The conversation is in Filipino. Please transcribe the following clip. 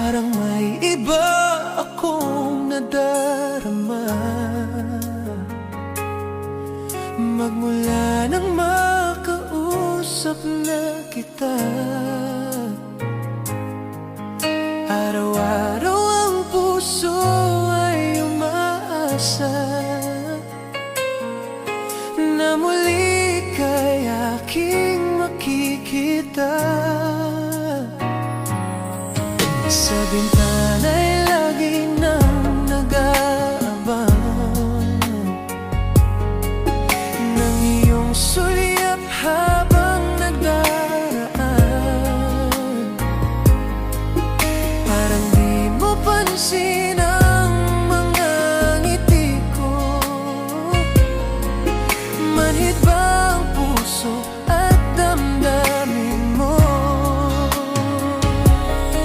Parang may iba akong nadarama magmula nang makausap na kita. Araw-araw ang puso ay umaasa na muli kay aking makikita. Sa bintana'y lagi nang nag-aabang ng iyong sulyap habang nagdaraan. Parang di mo pansin